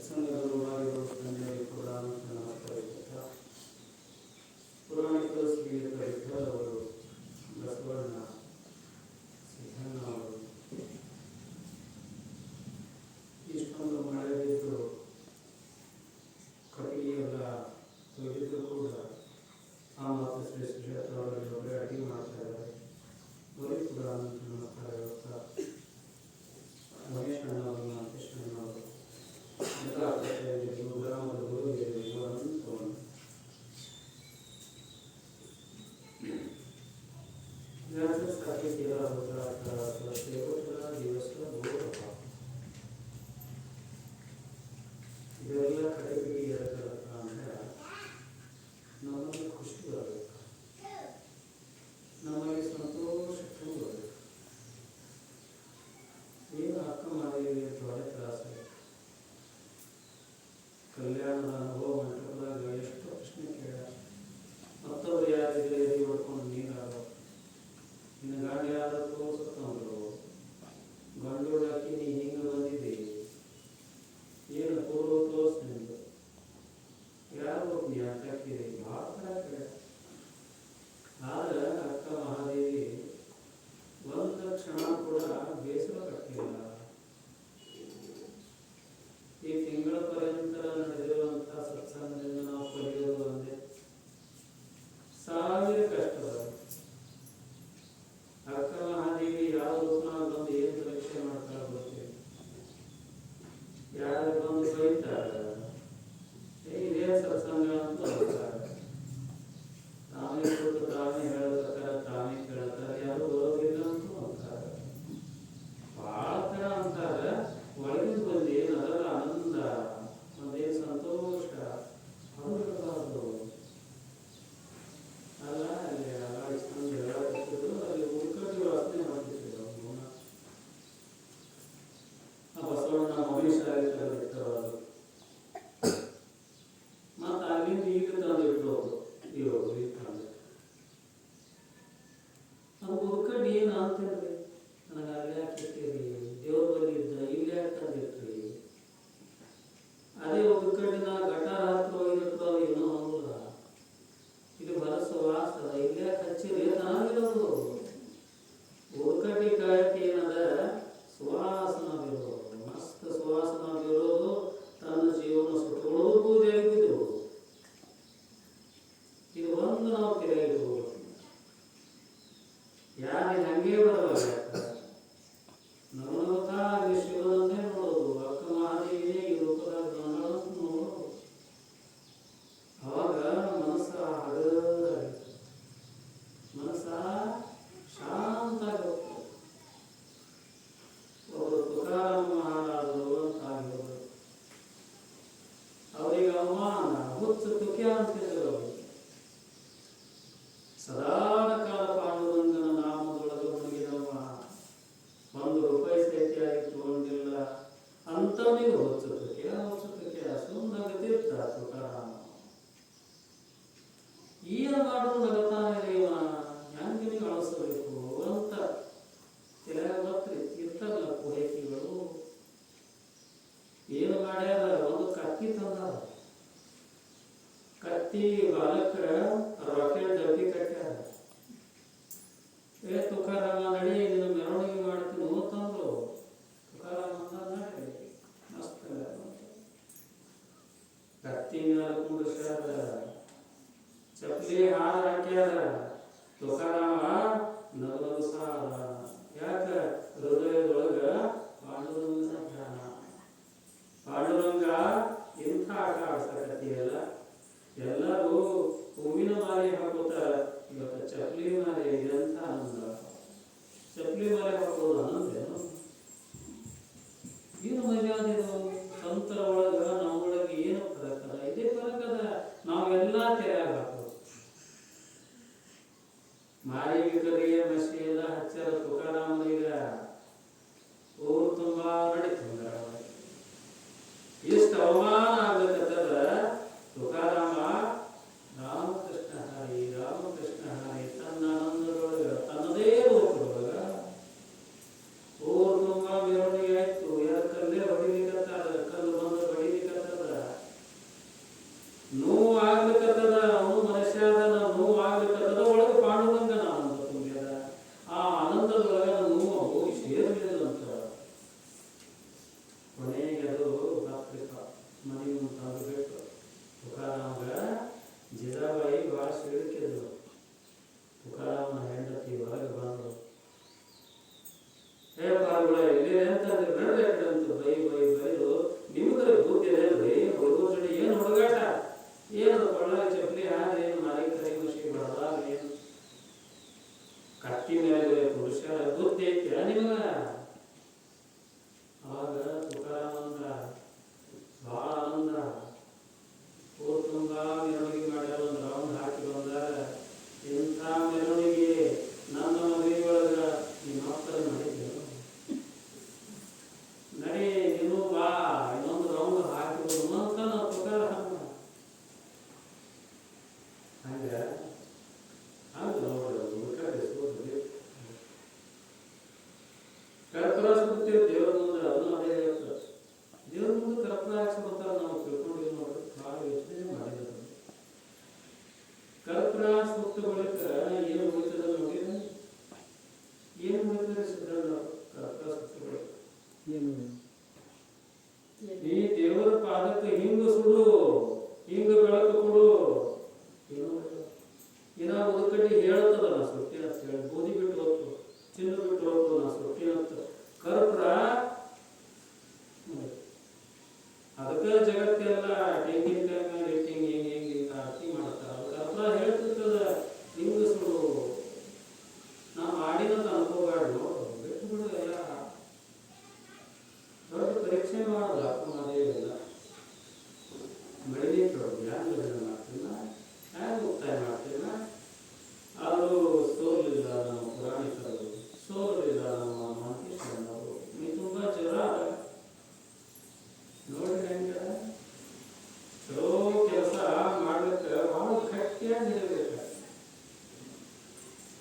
सत्संगरूपादिको संजय पुराण नमस्कार ಪುರಾಣಿಕ ಶ್ರೀಯುತ ವಿಠಲ ಅವರು ಬಸವಣ್ಣ ಸಿದ್ಧಣ್ಣ ಅವರು ಇಷ್ಟೊಂದು ಮಳೆ ಬಿದ್ದು ಕಟ್ಟಿಗೆಲ್ಲ ತೊಳೆದಿದ್ದು ಕೂಡ ಆ ಮಾತು ಶ್ರೀ ಸುಜಾತ ಅವರಲ್ಲಿ ಒಬ್ಬರೇ ಅಡುಗೆ ಮಾಡ್ತಾ ಇದ್ದಾರೆ. ಅವರಿಗೆ ಕೂಡ ನಮಸ್ಕಾರ ಹೇಳ್ತಾ ಮಹೇಶ್ ಅಣ್ಣವರು ಕೃಷ್ಣ ಅಣ್ಣವರು ಎಲ್ಲ ಗ್ರಾಮದ ಗುರು ಇವರನ್ನು ತಗೊಂಡು साथी तेरा होता था तेरा दिवस का बहुत था ಇದೆಲ್ಲ ಕಡೆಗೆ ಇರತಕ್ಕ ಅಂದ್ರೆ ನಮಗೆ ಖುಷಿ ಬರಬೇಕು, ನಮಗೆ ಸಂತೋಷ ತುಂಬಬೇಕು. ಏನು ಅಕ್ಕ ಮಾಡಿದೀವಿ ಅಂತ ಒಳ್ಳೆ ತ್ರಾಸ ಕಲ್ಯಾಣದ ಅನುಭವ ಮಂಟಪದಾಗ ಎಷ್ಟು ಪ್ರಶ್ನೆ ಕೇಳ ಮತ್ತೊಬ್ರು ಯಾರಿದ್ರೆ ಎದೆ ಹೊಡ್ಕೊಂಡು ನೀರಾಗ ನಿನ್ನ ಗಾಡಿ ಯಾರು ತೋರಿಸುತ್ತಂದ್ರು ಗಂಡೋಳಾಕಿ ನೀ ಹಿಂಗೆ ಬಂದಿದ್ದೆ ಏನು ಪೂರ್ವ ತೋರಿಸ್ ನಿಂದು ಯಾರು ನೀ ಹಾಕಿರಿ ಭಾಳ ಥರ ಕೇಳ. ಆದ್ರೆ ಅಕ್ಕ ಮಹಾದೇವಿ ಒಂದು ಕ್ಷಣ ಕೂಡ ಬೇಸರ ಕಟ್ಟಿಲ್ಲ. ಈ ತಿಂಗಳ ಪರ್ಯಂತ ನಡೆದಿರುವಂಥ ಸತ್ಸಂಗದಿಂದ ನಾವು ಕಲಿಯೋದು ಒಂದೇ, ಸಾವಿರ ಕಷ್ಟದ ಅಕ್ಕ ಮಹಾದೇವಿ ಯಾವ ರೂಪನಾಗ ಬಂದು ಏನು ಪರೀಕ್ಷೆ ಮಾಡ್ತಾಳೆ ಗೊತ್ತಿಲ್ಲ. ಯಾರು ಬಂದು ಬೈತಾರೆ ಇದೇ ಸತ್ಸಂಗ ಅಂತ ಅಂತಾರೆ, ತಾವೇ ಕೂತು ತಾವೇ ಹೇಳ್ತಾರೆ, ತಾವೇ ಕೇಳ್ತಾರೆ, ಯಾರು ಬರೋದಿಲ್ಲ ಅಂತ ಅಂತಾರೆ, ಭಾಳ ಥರ ಅಂತಾರೆ. ಒಳಗಿನ ಬಂದು ಏನು ಅದರ ಆನಂದ ಒಂದೇನು ಸಂತೋಷ ಹೊರಬಾರ್ದು ಅಲ್ಲ. ಅಲ್ಲಿ ಅಲ್ಲಾಡಿಸ್ಕೊಂಡು ಹೇಳಾಕತ್ತಿದ್ರು, ಅಲ್ಲಿ ಉಳ್ಕಟ್ಟಿ ವಾಸನೆ ಮಾಡ್ತಿದ್ರು ಅವನ್ನ. ಆ ಬಸವಣ್ಣ ಮಹೇಶಾಗಿ ತಂದಿಟ್ಟರು, ಮತ್ತು ಅಲ್ಲಿಂದ ಈಗ ತಂದಿಟ್ರು ಇವರು ಈಗ ತಂದಿಟ್ಟು. ಅದು ಉಳ್ಕಟ್ಟಿ ಏನು ಅಂತೇಳ್ರಿ, ನನಗೆ ಅಲ್ಲಿ ಹಾಕಿರ್ತೀರಿ ದೇವ್ರ ಬಳಿ ಇದ್ದ ಇಲ್ಲಿ ಯಾಕೆ ತಂದಿಟ್ರಿ. ಅದೇ ಉಳ್ಕಟ್ಟಿನ ಗಟಾರ ಹತ್ರ ಹೋಗಿಟ್ಟು ಏನೋ ಅನ್ನೋಲ್ಲ, ಇಲ್ಲಿ ಬರಸ ವಾಸ ಇಲ್ಲೇ ಹಚ್ಚಿರಿ ಚೆನ್ನಾಗಿರೋದು. ಉಳ್ಕಟ್ಟಿ ಕಾಯಕ್ಕೆ ಏನದ ಸುವಾಸನ ಬೀರೋದು, ಮಸ್ತ್ ಸುವಾಸನ ಬೀರೋದು, ತನ್ನ ಜೀವನ ಸುಟ್ಟುಕೊಳ್ಳೋದು ಪೂಜೆಯಾಗಿದ್ದು. ಇದು ಒಂದು ನಾವು ತೆರೆಯಿಡ್ಬೋದು, ಯಾರು ಹಂಗೆ ಬರಲ್ಲ. ನವನವತಾ ಅಲ್ಲಿ ಶಿವನನ್ನೇ ನೋಡೋದು, ಅಕ್ಕ ಮಹಾದೇವಿನೇ ಈ ರೂಪದಾಗ ನೋಡೋದು. ಅವಾಗ ಮನಸ್ಸ ಹಗರಾಗಿತ್ತು, ಮನಸ್ಸ ಶಾಂತ ಆಗುತ್ತೆ. ಒಬ್ಬರು ತುಕಾರಾಮ ಮಹಾರಾಜರು ಅಂತ ಆಗಿರೋದು, ಅವರಿಗೆ ಅವಮಾನ ಹುಚ್ಚು ತುಕ್ಯ ಅಂತಿದ್ರು. ಸದಾನ ಕಾಲ ಪಾಂಡುರಂಗನ ನಾಮದೊಳಗೆ ಮುಳುಗಿದವ, ₹1 ಸಹಿತಿಯಾಗಿ ತಗೊಂಡಿಲ್ಲ ಅಂತವನಿಗೆ ಹುಚ್ಚುತ್ತಿಕೆ ಸುಂದರತಿರ್ತ ತುಕಾರಾಮ. ಏನು ಮಾಡೋದು ನಗತಾನೆ ಇವ ಹೆಂಗೆ ನೀವು ಅಳಿಸಬೇಕು ಅಂತ ತಲೆಯಾಗ ಬತ್ರಿ ಇರ್ತಲ್ಲ ಪೂರೈಕೆಗಳು. ಏನು ಮಾಡ್ಯಾರ, ಒಂದು ಕತ್ತಿ ತಂದಾರ, ಕತ್ತಿ ಬಾಲಕ ರಾಕೆಟ್ ಡಬ್ಬಿ ಕಟ್ಟ್ಯಾರ. ತುಕಾರಾಮ ನಡಿ ನಿನ್ನ ಮೆರವಣಿಗೆ ಮಾಡ್ತೀನಿ ಅಂತಂದ್ರು. ತುಕಾರಾಮ ನಡಿ ಮಸ್ತ್ ಕತ್ತಿ ಮ್ಯಾಲ ಕುಂಡ್ರಸ್ಯಾರ, ಚಪ್ಪಲಿ ಹಾರ ಹಾಕ್ಯಾರ. ತುಕಾರಾಮ ನಗಲು ಸಾರ, ಯಾಕ ಹೃದಯದೊಳಗ ಪಾಂಡುರಂಗನ ಧ್ಯಾನ. ಪಾಂಡುರಂಗ ಇಂಥ ಆಟ ಆಡ್ಸಕತ್ತೀಯಲ್ಲ, ಎಲ್ಲರೂ ಹೂವಿನ ಮಾಲೆ ಹಾಕೋತಾರ, ಇವತ್ತು ಚಪ್ಪಲಿ ಮಾಲೆ ಇದಂತ ಆನಂದ. ಚಪ್ಪಲಿ ಮಾಲೆ ಹಾಕೋದು ಆನಂದೇನು? ಏನು ಮರ್ಯಾದೆ ಇದು? ಸಂತರ ಒಳಗ ನಮ್ಮೊಳಗೆ ಏನು ಫರಕದ? ಇದೇ ಫರಕದ. ನಾವೆಲ್ಲ ತೆರೆಯಾಗ ಹಾಕೋದು, ಮಾರಿಗೆ ಕರಿಗೆ ಮಸಿ ಎಲ್ಲ ಹಚ್ಚಾರ ತುಕಾರಾಮನಿಗ. ಈ ದೇವರ ಪಾದಕ್ಕೆ ಹಿಂಗ ಸುಡು, ಹಿಂಗ ಬೆಳಕು ಕೊಡು. ಏನೋ ಉದಕಡ್ಡಿ ಹೇಳ್ತದ ನಾ ಸುಟ್ಟಿ ಅಂತ ಹೇಳಿ, ಗೋಧಿ ಬಿಟ್ಟು ಹೋಗ್ತು, ಚಿನ್ನ ಬಿಟ್ಟು ಹೋಗ್ತು, ನಾ ಸುಟ್ಟಿ ಅಂತ ಕರ್ಪುರ. ಅದಕ್ಕೆ ಜಗತ್ತೆಲ್ಲ ತೆಂಗಿನಕಾಯಿ ಮೇಲೆ ಇಟ್ಟು ಹಿಂಗೆ ಹಿಂಗೆ ಹಿಂಗೆ ಹಿಂಗೆ ಆರತಿ ಮಾಡ್ತಾರೆ. ಅದು ಕರ್ಪುರ ಹೇಳ್ತಿರ್ತದ ಹಿಂಗ ಸುಡು. ನಾ ಮಾಡಿದಂತ ಅನುಭವ ಬಿಟ್ಟು ಬಿಡು. ಎಲ್ಲ ದೊಡ್ಡ ಪರೀಕ್ಷೆ ಮಾಡೋದು ಅಪ್ಪಮಾದೇವೆಲ್ಲ ಬೆಳಿಗ್ಗೆ ಹ್ಯಾಂಗ ಮಾಡ್ತೀನ, ಹ್ಯಾಂಗ ಮುಕ್ತಾಯ ಮಾಡ್ತೀನ. ಆದರೂ ಸೋಲಿಲ್ಲ ನಮ್ಮ ಪುರಾಣಿಕರು, ಸೋಲಿಲ್ಲ ನಮ್ಮ ಮಹೇಶ್ವರನವರು. ನೀ ತುಂಬ ಜ್ವರ ನೋಡಿ ಹೆಂಗೆ ಚಲೋ ಕೆಲಸ ಮಾಡ್ಲಿಕ್ಕೆ ಭಾಳ ಗಟ್ಟಿಯಾಗಿರ್ಬೇಕು.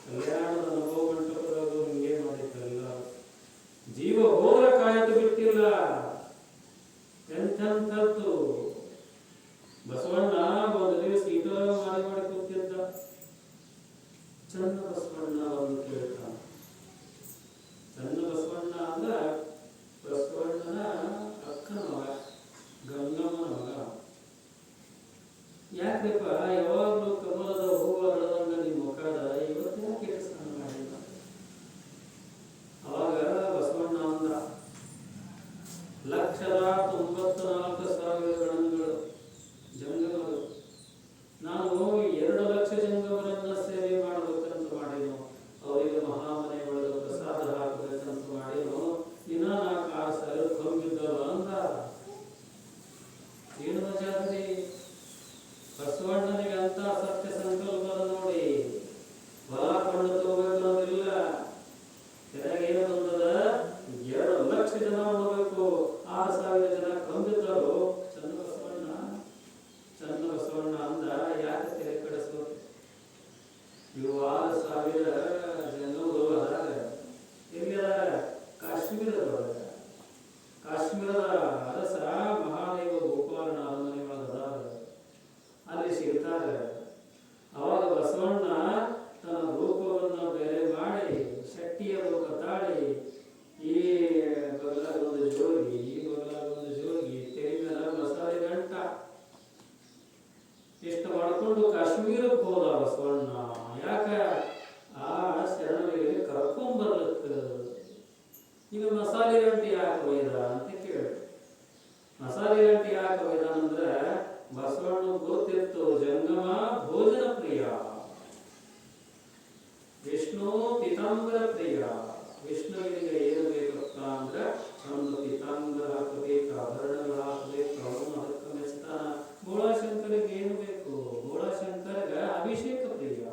ಕಲ್ಯಾಣದ ಅನುಭವ ಮಂಟಪದವರು ಹಿಂಗೆ ಮಾಡಿದ್ದಲ್ಲ, ಜೀವ ಹೋದ್ರ ಕಾಯಕ ಬಿಟ್ಟಿಲ್ಲ. ಎಂಥದ್ದು ಬಸವಣ್ಣ ಒಂದು ದಿವಸ ಈಟ ಮಾಡಿ ಕೂತಿದ್ದ. ಚನ್ನ ಬಸವಣ್ಣ ಒಂದು ಕೇಳ್ತಾನ. ಚನ್ನ ಬಸವಣ್ಣ ಅಂದ್ರ ಬಸವಣ್ಣನ ಅಕ್ಕನ ಮಗ, ಗಂಗಮ್ಮನ ಮಗ. ಯಾಕಪ್ಪ ಯಾವಾಗಲೂ ಕಮಲದ ಹೂವು ಅರಳದಂಗ ನಿಮ್ಮ ಮುಖದ ಇವತ್ತು ಯಾಕೆ ಸ್ನಾನ ಮಾಡಿಲ್ಲ? ಅವಾಗ ಬಸವಣ್ಣ ಅಂದ, 1,94,000 ಗಣಗಳು ಜಂಗಮರು. ನಾನು 2,00,000 ಜಂಗಮರನ್ನ ಸೇವೆ ಮಾಡಬೇಕಂತ ಮಾಡಿನು. ಅವರಿಗೆ ಮಹಾಮನೆ ಒಳಗೆ ಪ್ರಸಾದ ಹಾಕಬೇಕಂತ ಮಾಡಿನು. ಇನ್ನ 4,000 ಕೊಂಬಿದ್ದವ ಅಂದ. ಏನು ಮಜಾದ್ರಿ ಬಸವಣ್ಣನಿಗೆ ಅಂತ ಸತ್ಯ ಸಂಕಲ್ಪದ ನೋಡಿ. ಹೊಲ ಕೊಂಡು ತಗೋಬೇಕನ್ನೋದಿಲ್ಲ. ತೆರೆಗೇನು ಬಂದದ, 2,00,000 ಜನ ಉಣಬೇಕು, 6,000 ಜನ ಕೊಂಬಿದ್ದರು. ಚನ್ನ ಬಸವಣ್ಣ ಅಂದ, ಯಾಕೆ ತೆರೆ ಕಡಿಸ್ಬೇಕು? ಇವು 6,000 ಜನರು ಅದಾರ. ಎಲ್ಲಿ ಅದಾರ? ಕಾಶ್ಮೀರದೊಳಗ. ಕಾಶ್ಮೀರದ ಅರಸ ಮಹಾದೇವ ಗೋಪಾಲನ ಅರಮನೆ ಒಳಗದಾರ, ಅಲ್ಲಿ ಸಿಗ್ತಾರೆ. ಅವಾಗ ಬಸವಣ್ಣ ತನ್ನ ರೂಪವನ್ನು ಬೇರೆ ಮಾಡಿ, ಶಕ್ತಿಯ ರೂಪ ತಾಳಿ, ಈ ಬಗಲಾಗೊಂದು ಜೋಗಿ, ಈ ಬಗಲಾಗೊಂದು ಜೋಗಿ, ತೆರೆ ಮೇಲೆ ಮಸಾಲೆ ಗಂಟ ಇಷ್ಟು ಮಾಡಿಕೊಂಡು ಕಾಶ್ಮೀರಕ್ಕೆ ಹೋದ ಬಸವಣ್ಣ. ಯಾಕ? ಆ ಶರಣರಿಗೆ ಕರ್ಕೊಂಬರ್ಲಿಕ್ಕೆ. ಈಗ ಮಸಾಲೆ ಗಂಟೆ ಯಾಕೆ ಒಯ್ದ ಅಂತ ಕೇಳಿ. ಮಸಾಲೆ ಗಂಟೆ ಯಾಕೆ ಒಯ್ದಾನಂದ್ರೆ ಬಸವಣ್ಣ ಗೊತ್ತಿತ್ತು, ಜಂಗಮ ಭೋಜನ ಪ್ರಿಯ, ವಿಷ್ಣು ಪಿತಾಂಬರ ಪ್ರಿಯ. ವಿಷ್ಣುವಿನಿಗೆ ಏನು ಬೇಕಪ್ಪ ಅಂದ್ರೆ ಒಂದು ಪಿತಾಂಬರ ಹಾಕಬೇಕು, ಆಭರಣಗಳು ಹಾಕಬೇಕು, ಅವನು ಅದಕ್ಕೆ ಮೆಚ್ತಾನ. ಬೋಳಾಶಂಕರಿಗೆ ಏನು ಬೇಕು? ಬೋಳಾಶಂಕರ್ಗ ಅಭಿಷೇಕ ಪ್ರಿಯ.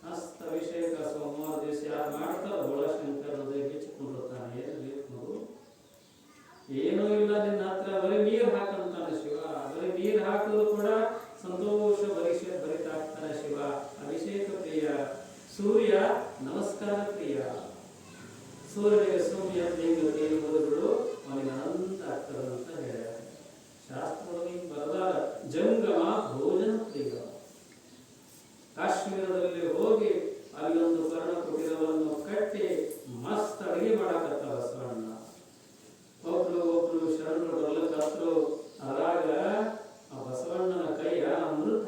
ಮಸ್ತ್ ಅಭಿಷೇಕ ಸೋಮವಾರ ದಿವಸ ಯಾರು ಮಾಡ್ತಾರ ಬೋಳಾಶಂಕರ್ ಹೆಚ್ಚಿಕೊಂಡಿರ್ತಾನೆ. ಏನು ಬೇಕು? ಏನೂ ಇಲ್ಲ ನಿನ್ನ ಹತ್ರ, ಬರೀ ನೀರು ಹಾಕಂತಾನೆ ಶಿವ. ಬರೀ ನೀರು ಹಾಕಿದ್ರು ಕೂಡ ಸಂತೋಷ ಭರಿತಾಗ್ತಾನೆ ಶಿವ. ಅಭಿಷೇಕ ಪ್ರಿಯ. ಸೂರ್ಯ ನಮಸ್ಕಾರ ಪ್ರಿಯ. ಸೂರ್ಯನಿಗೆ ಸೂರ್ಯ ದೇವರು ಅವನಿಗೆ ಅನಂತ ಆಗ್ತದಂತ ಹೇಳ ಶಾಸ್ತ್ರದಲ್ಲಿ ಬರದಾರ. ಜಂಗಮ ಭೋಜನ ಪ್ರಿಯ. ಕಾಶ್ಮೀರದಲ್ಲಿ ಹೋಗಿ ಅಲ್ಲೊಂದು ಕರ್ಣ ಕುಟೀರವನ್ನು ಕಟ್ಟಿ ಮಸ್ತ್ ಅಡಿಗೆ ಮಾಡಕತ್ತ ಬಸವಣ್ಣ. ಒಬ್ರು ಶರಣರು ಬರ್ಲಿಕ್ಕತ್ರು. ಅದ್ರಾಗ ಆ ಬಸವಣ್ಣನ ಕೈಯ ಅಮೃತ.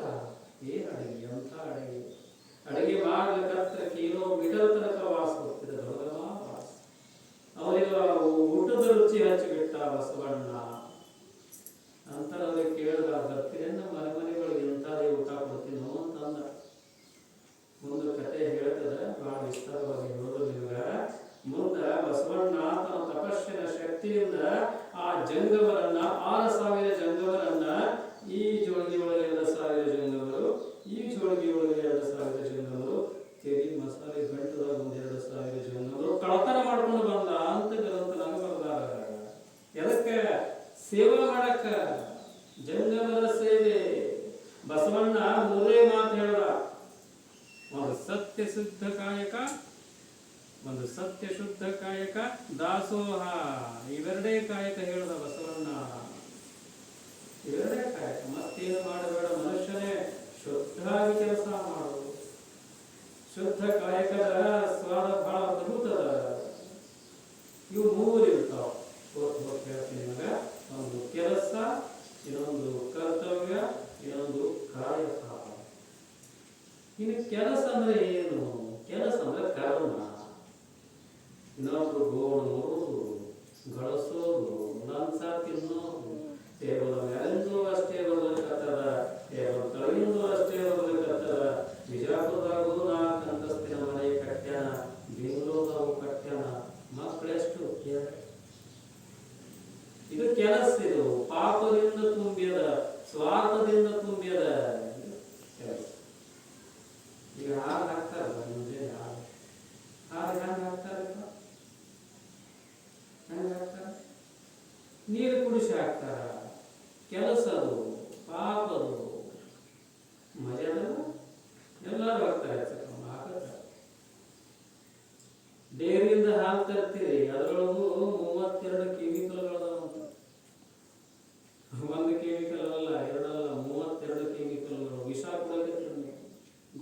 ಏನ್ ಅಡಿಗೆ, ಎಂಥ ಅಡಿಗೆ! ಅಡಿಗೆ ಮಾಡ್ಲಿಕ್ಕತ್ರ ಕಿಲೋಮೀಟರ್ ತನಕ ವಾಸ ಹೋಗ್ತಿದೆ, ದೊಡ್ಡ ವಾಸ. ಅವರಿಗೆ ಊಟದ ರುಚಿ ಹಚ್ಚಿಬಿಟ್ಟ ಬಸವಣ್ಣ. ನಂತರ ಅವ್ರಿಗೆ ಕೇಳಿದ, ಬರ್ತೀನಿ ನಮ್ಮ ಮನೆಗಳಿಗೆ ಎಂಥದೇ ಊಟ ಕೊಡ್ತೀನೋ ಅಂತಂದ. ಮುಂದೆ ಕತೆ ಹೇಳ್ತದೆ, ಬಹಳ ವಿಸ್ತಾರವಾಗಿ ಹೇಳೋದು ನಿಮ್ಗೆ. ಮುಂದೆ ಬಸವಣ್ಣ ತನ್ನ ತಪಸ್ಸಿನ ಶಕ್ತಿಯಿಂದ ಆ ಜಂಗಮರನ್ನ 6,000 ಜಂಗಮರನ್ನ, ಈ ಜೋಳಿಗೆ ಒಳಗೆ 2,000 ಜಂಗಮರು, ಈ ಜೋಳಿಗೆ ಒಳಗೆ 2,000 ಜಂಗಮರು, ತೆರಿ ಮಸಾಲೆ ಗಂಟದಾಗ 2,000 ಜಂಗಮರು ಕಳತನ ಮಾಡ್ಕೊಂಡು ಬಂದ ಅಂತ ಗ್ರಂಥನಾಗ ಬರ್ದಾರ. ಎದಕ್ಕೆ? ಸೇವೆ ಮಾಡಕ್ಕ. ಜಂಗಮರ ಸೇವೆ. ಬಸವಣ್ಣ 3 ಮಾತು ಹೇಳ್ದ. ಒಂದು ಸತ್ಯ ಶುದ್ಧ ಕಾಯಕ, ಒಂದು ಸತ್ಯ ಶುದ್ಧ ಕಾಯಕ, ದಾಸೋಹ. ಇವೆರಡೇ ಕಾಯಕ ಹೇಳ್ದ ಬಸವಣ್ಣ. ಇವೆರಡೇ ಕಾಯಕ, ಮತ್ತೇನು ಮಾಡಬೇಡ. ಮನುಷ್ಯನೇ ಶುದ್ಧವಾಗಿ ಕೆಲಸ ಮಾಡುವುದು. ಶುದ್ಧ ಕಾಯಕದ ಸ್ವಾದ ಬಹಳ ಅದ್ಭುತದ. ಇವು 3 ಇರ್ತಾವ. ಹೇಳ್ತೀನಿ ನಿಮಗೆ. ಕೆಲಸ ಇದು. ಪಾಪದಿಂದ ತುಂಬಿದ, ಸ್ವಾರ್ಥದಿಂದ ತುಂಬಿದ ಕೆಲಸ. ಈಗ ಹಾಲು ಹಾಕ್ತಾರಲ್ಲ ಮುಂಜಾನೆ, ಹಾಲು ಹೆಂಗೆ ಹಾಕ್ತಾರಪ್ಪ? ಹೆಂಗೆ ಹಾಕ್ತಾರ? ನೀರು ಕುಡಿಸಿ ಹಾಕ್ತಾರ. ಕೆಲಸ ಅದು, ಪಾಪದು. ಮಜಾದಲ್ಲ? ಎಲ್ಲರೂ ಹಾಕ್ತಾರೆ. ಡೇರಿಯಿಂದ ಹಾಲು ತರ್ತೀರಿ, ಅದರೊಳಗೂ 32 ಕೆಮಿಕಲ್ಗಳದಾವಂತ. ಒಂದು ಕೆಮಿಕಲ್ ಅಲ್ಲ, ಎರಡಲ್ಲ, 32 ಕೆಮಿಕಲ್ಗಳು. ವಿಷ ಕೊಡೋಕೆ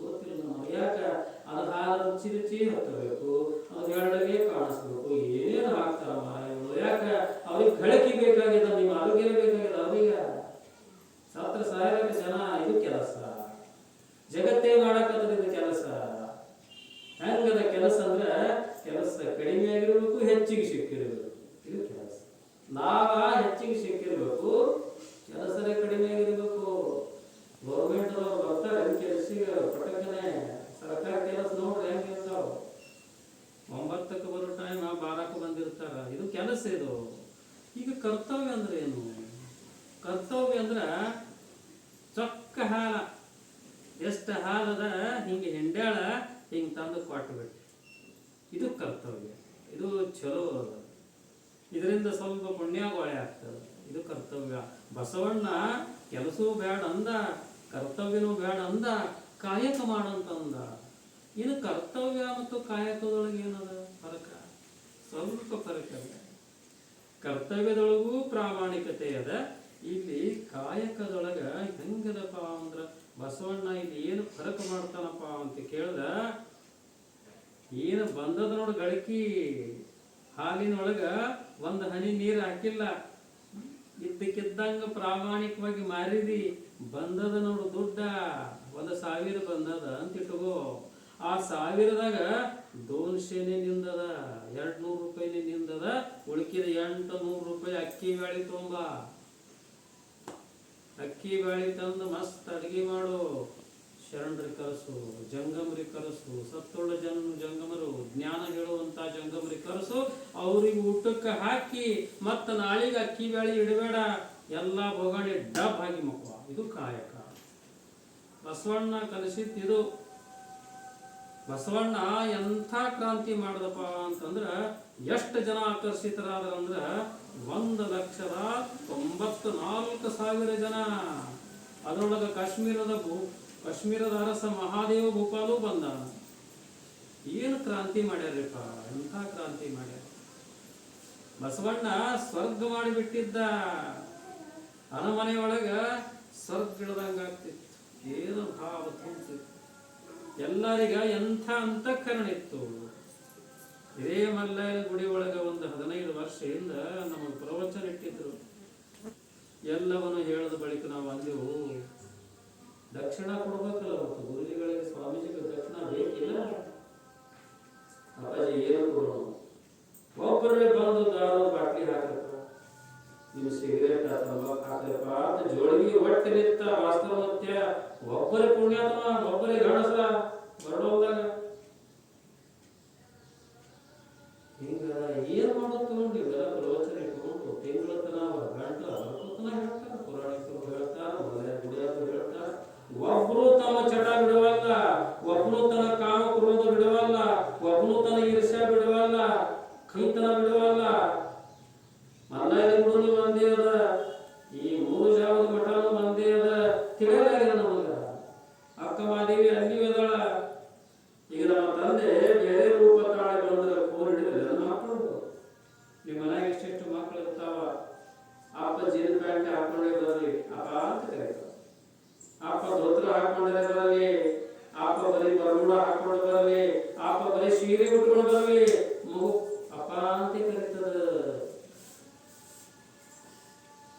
ಗೊತ್ತಿಲ್ಲ ನಮಗೆ. ಯಾಕೆ? ಅದು ಹಾಲು ರುಚಿ ಹತ್ತಬೇಕು, ಅದು ಎರಡಗೆ ಕಾಣಿಸ್ಬೇಕು, ಏನೇನು ಹಾಕ್ತಾರಮ್ಮ ಇವರು. ಯಾಕೆ? ಅವ್ರಿಗೆ ಗಳಿಕೆ ಬೇಕಾಗಿದೆ, ನಿಮ್ಮ ಆರೋಗ್ಯ ಬೇಕಾಗಿದೆ. ಅವ್ರಿಗೆ ಸತ್ರ ಸಾಯಕ ಜನ ಇದು ಕೆಲಸ. ಜಗತ್ತೇ ಮಾಡಕ್ಕಂದ್ರೆ ಇದು ಕೆಲಸ. ಹೆಂಗದ ಕೆಲಸ ಅಂದ್ರೆ, ಕೆಲಸ ಕಡಿಮೆ ಆಗಿರ್ಬೇಕು, ಹೆಚ್ಚಿಗೆ ಸಿಕ್ಕಿರ್ಬೇಕು. ಇದು ಕೆಲಸ. ಲಾಭ ಹೆಚ್ಚಿಗೆ ಸಿಕ್ಕಿರ್ಬೇಕು, ಕೆಲಸನೇ ಕಡಿಮೆ ಆಗಿರ್ಬೇಕು. ಗೌರ್ಮೆಂಟ್ ಅವರು ಬರ್ತಾರೆ ಕೆಲಸಿಗೆ ಪಟಕನೆ. ಸರ್ಕಾರ ಕೆಲಸ ನೋಡ್ರಿ ಹೆಂಗಿರ್ತಾವ. 9ಕ್ಕೆ ಬರೋ ಟೈಮ್ 12ಕ್ಕೆ ಬಂದಿರ್ತಾರ. ಇದು ಕೆಲಸ ಇದು. ಈಗ ಕರ್ತವ್ಯ ಅಂದ್ರೆ ಏನು? ಕರ್ತವ್ಯ ಅಂದ್ರೆ ಚೊಕ್ಕ ಹಾಲ, ಎಷ್ಟು ಹಾಲದ ಹಿಂಗೆ ಹೆಂಡ್ಯಾಳ ಹಿಂಗೆ ತಂದು ಕೊಟ್ಟುಬಿಟ್ಟು, ಇದು ಕರ್ತವ್ಯ. ಇದು ಚಲೋ ಅದ. ಇದರಿಂದ ಸ್ವಲ್ಪ ಪುಣ್ಯಗೊಳೆ ಆಗ್ತದೆ. ಇದು ಕರ್ತವ್ಯ. ಬಸವಣ್ಣ ಕೆಲಸವೂ ಬೇಡ ಅಂದ, ಕರ್ತವ್ಯನೂ ಬೇಡ ಅಂದ, ಕಾಯಕ ಮಾಡಂತಂದ. ಇದು ಕರ್ತವ್ಯ ಮತ್ತು ಕಾಯಕದೊಳಗೆ ಏನದ ಫರಕ? ಸ್ವಲ್ಪ ಫರಕ ಅದ. ಕರ್ತವ್ಯದೊಳಗೂ ಪ್ರಾಮಾಣಿಕತೆ ಅದ. ಇಲ್ಲಿ ಕಾಯಕದೊಳಗ ಹೆಂಗದಪ್ಪ ಅಂದ್ರ, ಬಸವಣ್ಣ ಇಲ್ಲಿ ಏನು ಫರಕ ಮಾಡ್ತಾನಪ್ಪ ಅಂತ ಕೇಳ್ದ, ಏನು ಬಂದದ ನೋಡು ಗಳಿಕಿ, ಹಾಲಿನೊಳಗ ಒಂದು ಹನಿ ನೀರು ಹಾಕಿಲ್ಲ, ಇದ್ದಕ್ಕಿದ್ದಂಗ ಪ್ರಾಮಾಣಿಕವಾಗಿ ಮಾರಿದಿ. ಬಂದದ ನೋಡು ದುಡ್ಡ, 1,000 ಬಂದದ ಅಂತ ಇಟ್ಕೋ. ಆ 1000ದಾಗ 200 ನಿಂದದ, 200 ರೂಪಾಯಿ ನಿಂದದ. ಉಳಿಕಿದ 800 ರೂಪಾಯಿ ಅಕ್ಕಿ ಬ್ಯಾಳಿ ತೊಂಬ. ಅಕ್ಕಿ ಬ್ಯಾಳಿ ತಂದು ಮಸ್ತ್ ಅಡಿಗೆ ಮಾಡು. ಶರಣರಿ ಕರೆಸು, ಜಂಗಮರಿ ಕರೆಸು, ಸತ್ತೊಳ್ಳ ಜಂಗಮರು, ಜ್ಞಾನ ಹೇಳುವಂತ ಜಂಗಮರಿ ಕರೆಸು. ಅವ್ರಿಗೆ ಊಟಕ್ಕೆ ಹಾಕಿ ಮತ್ತ ನಾಳಿಗೆ ಅಕ್ಕಿ ಬ್ಯಾಳಿ ಇಡಬೇಡ, ಎಲ್ಲ ಬೊಗಣಿ ಡಬ್ ಹಾಕಿ ಮಕ್ಕಳ. ಇದು ಕಾಯಕ. ಬಸವಣ್ಣ ಕಲಿಸಿದ್ದು. ಬಸವಣ್ಣ ಎಂಥ ಕ್ರಾಂತಿ ಮಾಡದಪ್ಪ ಅಂತಂದ್ರ, ಎಷ್ಟು ಜನ ಆಕರ್ಷಿತರಾದ್ರಂದ್ರ 1,94,000 ಜನ. ಅದರೊಳಗೆ ಕಾಶ್ಮೀರದ ಅರಸ ಮಹಾದೇವ ಭೂಪಾಲು ಬಂದ. ಏನು ಕ್ರಾಂತಿ ಮಾಡ್ಯಾರಪ್ಪ, ಎಂಥ ಕ್ರಾಂತಿ ಮಾಡ್ಯಾರ. ಬಸವಣ್ಣ ಸ್ವರ್ಗ ಮಾಡಿಬಿಟ್ಟಿದ್ದ. ಅರಮನೆಯೊಳಗ ಸ್ವರ್ಗ ಇಳ್ದಂಗ ಆಗ್ತಿತ್ತು. ಏನು ಭಾವ ತುಂಬಿತ್ತು. ಎಲ್ಲರಿಗ ಎಂಥ ಅಂತಃಕರಣ ಇತ್ತು. ಇದೇ ಮಲ್ಲಯ್ಯನ ಗುಡಿ ಒಳಗ ಒಂದು 15 ವರ್ಷದಿಂದ ನಮಗೆ ಪ್ರವಚನ ಇಟ್ಟಿದ್ರು. ಎಲ್ಲವನ್ನು ಹೇಳಿದ ಬಳಿಕ ನಾವು ಅಂದೆವು, ದಕ್ಷಿಣ ಕೊಡ್ಬೇಕಲ್ಲ, ಮತ್ತು ಗುರುಜಿಗಳಿಗೆ ಸ್ವಾಮೀಜಿಗೆ ದಕ್ಷಿಣ ಬೇಕಿಲ್ಲ. ಅಪ್ಪಾಜಿ ಏನು ಕೊಡೋಣ? ಒಬ್ಬರೇ ಬಂದು ದಾರು ಬಾಟ್ಲಿ ಹಾಕಪ್ಪ, ನೀವು ಸಿಗರೇಟ್ ತಂಬಾಕು ಹಾಕಪ್ಪ ಅಂತ ಜೋಳಿಗೆ ಒಟ್ಟು ನಿಂತ ವಾಸ್ತವತ್ಯ. ಒಬ್ಬರೇ ಪುಣ್ಯಾತ್ಮ, ಒಬ್ಬರೇ ಗಣಸ ಬರೋದಾಗ ಹಿಂಗ ಏನ್ ಮಾಡೋದು ತಗೊಂಡು ಇವೆಲ್ಲ ಪ್ರವಚನ ಇಟ್ಕೊಂಡು ತಿಂಗಳ ತನ ಗಂಟು ಹರಕೋತನ ಹೇಳ್ತಾರ. ಪುರಾಣಿಕರು ಹೇಳ್ತಾರ, ಮಲೆ ಗುಡಿಯಾರು ಹೇಳ್ತಾರ. ಒಬ್ರು ತಮ್ಮ ಚಟ ಬಿಡವಲ್ಲ, ಒಬ್ರು ತನ್ನ ಕಾಮ ಕ್ರೋಧ ಬಿಡವಲ್ಲ, ಒಬ್ರು ತನ್ನ ಈರ್ಷ್ಯ ಬಿಡವಲ್ಲ, ಕೈತನ ಬಿಡವಲ್ಲ. ಮಲ್ಲಯ್ಯನ ಗುಡಿ ಮಂದಿ ಅದ, ಈ 3 ಜಾವದ ಮಠನು ಮಂದಿ ಅದ. ತಿಳಿಯಲಾಗಿದೆ ನಮಗ. ಅಕ್ಕ ಮಾದೇವಿ ಅಲ್ಲಿ ಅದಾಳ. ಈಗ ನಮ್ಮ ತಂದೆ ಬೇರೆ ರೂಪ ತಾಳೆ ಬಂದ್ರೆ ಫೋನ್ ಹಿಡಿದ್ರೆ ಮಕ್ಕಳು, ನಿಮ್ಮ ಮನೆಗೆ ಎಷ್ಟೆಷ್ಟು ಮಕ್ಕಳು ಇರ್ತಾವ. ಅಪ್ಪ ಜೀನ್ ಪ್ಯಾಂಟ್ ಹಾಕೊಂಡೇ ಬರಲಿ ಅಪ್ಪ ಅಂತ ಕರೀತಾವ. ಅಪ್ಪ ಧೋತ್ರ ಹಾಕೊಂಡೇ ಬರಲಿ, ಅಪ್ಪ ಬರೀ ಬರಮುಡ ಹಾಕೊಂಡು ಬರಲಿ, ಅಪ್ಪ ಬರೀ ಸೀರೆ ಉಟ್ಕೊಂಡು ಬರಲಿ, ಮಗು ಅಪ್ಪ ಅಂತ ಕರೀತದ.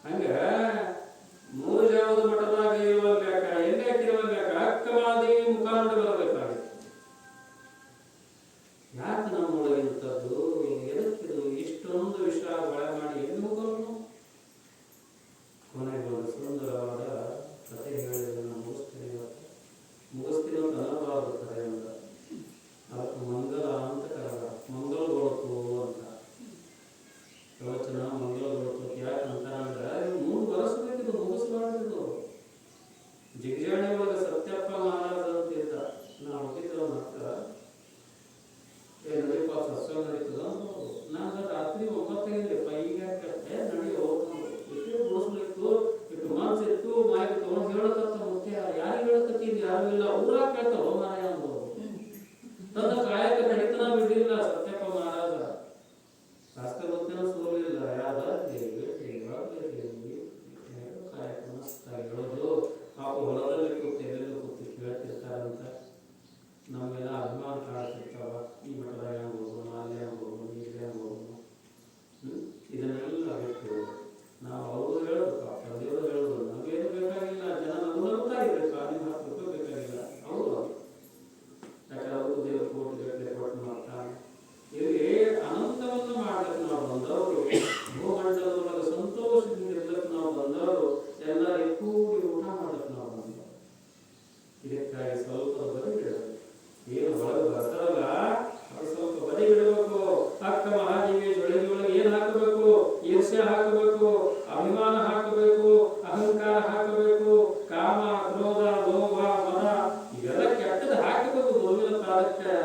ಹಂಗ 3 ಜಾವದ ಮಠದಾಗ ಇರುವಾಗ ಎಲ್ಲಿ ಹಾಕಿರುವಾಗ ಅಕ್ಕ ಮಾದೇವಿ ಮುಖ ನೋಡಿ ಬರಬೇಕಾಗುತ್ತೆ. ಯಾಕೆ ನಮ್ಮೊಳಗಿಂಥದ್ದು ಎದಕ್ಕಿದು ಇಷ್ಟೊಂದು ವಿಷಯ ಒಳ ಮಾಡಿ ಎಲ್ಲಿ ಹೋಗೋರು? ಕೊನೆಗೆ ಒಂದು ಸುಂದರವಾದ ಕಥೆ ಹೇಳಿದ್ರೆ ನಾನು ಮುಗಿಸ್ತೀನಿ ಅಂತ ಅನ್ನಬಾರದು. ಕಥೆಯಿಂದ ಅದಕ್ಕೆ ಮಂಗಲ ಅಂತ ಕರೆದ, ಮಂಗಲಗೊಳತು ಅಂತ. ಪ್ರವಚನ ಮಂಗಲಗೊಳತು ಯಾಕಂತ ಅಂದ್ರೆ ಅಭಿಮಾನ ಹಾಕಬೇಕು, ಅಹಂಕಾರ ಹಾಕಬೇಕು, ಕಾಮ ಕ್ರೋಧ ಲೋಭ ಮದ ಇವೆಲ್ಲ ಕೆಟ್ಟದ ಹಾಕಬೇಕು ಗುರುವಿನ ಪಾದಕ್ಕೆ.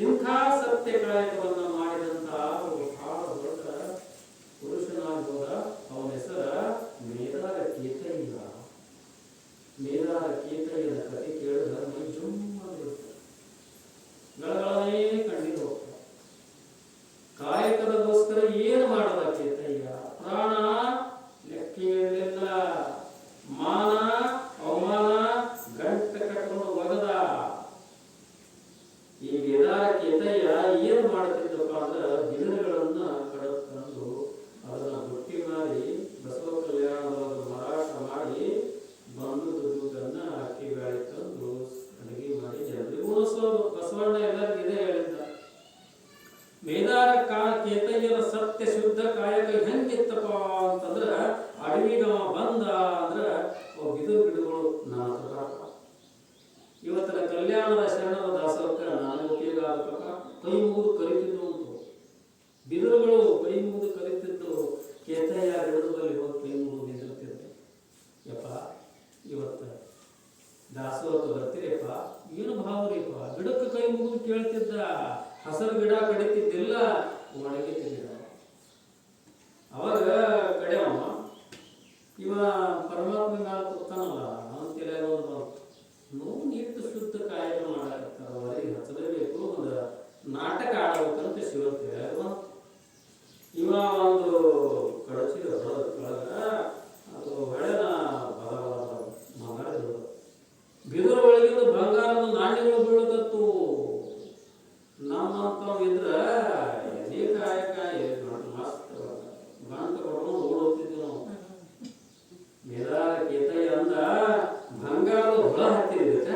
ಇಂಥ ಸತ್ಯ ಕಾಯಕವನ್ನು ಮಾಡಿದಂತಹ ಒಬ್ಬ ಬಹಳ ದೊಡ್ಡ ಪುರುಷನಾಗಿ ಹೋದ. ಅವನ ಹೆಸರ ಮೇದಾರ ಕೇತಯ್ಯ. ಮೇದಾರ ಕೇತಯ್ಯನ ಕಥೆ ಕೇಳಿದ ಮೈ ಜುಮ್ಮಾಗಿರುತ್ತೆ, ಗಳಗಳೇ ಕಣ್ಣೀರು ಹೋಗ್ತದೆ. ಕಾಯಕದಗೋಸ್ಕರ ಏನು ಮಾಡದ ಕೇತಯ್ಯ? ಪ್ರಾಣ ಲೆಕ್ಕಿರಲಿಲ್ಲ, ಮಾನ ಅವಮಾನ ಗಂಟ ಕಟ್ಕೊಂಡು ಒಗದ. ಈ ಮೇದಾರ ಕೇತಯ್ಯ ಏನು ಮಾಡುತ್ತಿದ್ದಪ್ಪ ಅಂದ್ರೆ ಬಿದಿರುಗಳನ್ನ ಕಡದು ತಂದು ಅದನ್ನ ಬುಟ್ಟಿ ಮಾಡಿ ಬಸವ ಕಲ್ಯಾಣದೊಳಗೆ ಮಾರಾಟ ಮಾಡಿ ಬಂದು ದುಡ್ಡನ್ನ ಅಕ್ಕಿ ಬೇಳೆ ತಂದು ಅಡುಗೆ ಮಾಡಿ ಜನರಿಗೆ ಉಣಿಸೋದು. ಬಸವಣ್ಣ ಎಲ್ಲರಿಗೂ ಇದೇ ಹೇಳಿದ್ದ. ಮೇದಾರ ಕೇತಯ್ಯನ ಸತ್ಯ ಶುದ್ಧ ಕಾಯಕ ಹೆಂಗಿತ್ತಪ್ಪ ಅಂತಂದ್ರ ಅಡವಿಗೆ ಬಂದ ಅಂದ್ರ ಬಿದಿರು ಗಿಡಗಳು ನಾನು ಇವತ್ತಿನ ಕಲ್ಯಾಣದ ಶರಣರ ದಾಸೋಹಕ್ಕೆ ನನಗೆ ಉಪಯೋಗ ಆಗಬೇಕ. ಕೈ ಮುಗಿದು ಕರಿತಿದ್ದು ಉಂಟು, ಬಿದಿರುಗಳು ಕೈ ಮುಗಿದು ಕರಿತಿದ್ದು. ಕೇತಯ್ಯ ಗಿಡದಲ್ಲಿ ಹೋಗಿ ಕೈ ಮುಗಿದು ನಿಂತಿರ್ತಿದ್ದೆ. ಯಪ್ಪ ಇವತ್ತು ದಾಸೋಹಕ್ಕೆ ಬರ್ತೀರಪ್ಪ, ಏನು ಭಾವರಿಪ್ಪ? ಗಿಡಕ್ಕೆ ಕೈ ಮುಗಿದು ಕೇಳ್ತಿದ್ದ. ಹಸರು ಗಿಡ ಕಡಿತಿದ್ದಿಲ್ಲ, ಒಣಗಿತಿದ್ದ. ಅವಾಗ ಕಡೆಯವ ಇವ ಪರಮಾತ್ಮ ಮ್ಯಾಲ ಕೂತಾನಲ್ಲ, ಅವನ ತಲೆ ಬಂತು, ನೋವು ಇಟ್ಟು ಶುದ್ಧ ಕಾಯಕ ಮಾಡಕತ್ತಾರ, ಅವರಿಗೆ ಹಚ್ಚಲೇಬೇಕು, ಒಂದು ನಾಟಕ ಆಡಬೇಕಂತ ಶಿವನ್ ತಲೆ ಬಂತು. ಇವ ಒಂದು ಕಡಚಿದ ಒಳಗ ಅದು ಹೊಳೆನ ಬಲ ಮಾತಾಡಿದ್ರು. ಬಿದಿರು ಒಳಗಿಂದ ಬಂಗಾರದ ನಾಣ್ಯಗಳು ಬೀಳಕತ್ತು. ನಮ್ಮಂತವ್ ಇದ್ರ ಎದೆ ಕಾಯಕ ಮಸ್ತ್ ಗಂಟು ಕೊಡ್ಕೊಂಡು ಓಡೋಗ್ತಿದ್ವಿ ನಾವು. ಮೇದಾರ ಕೇತಯ್ಯ ಅಂದ ಬಂಗಾರದ ಹುಳ ಹತ್ತಿರ,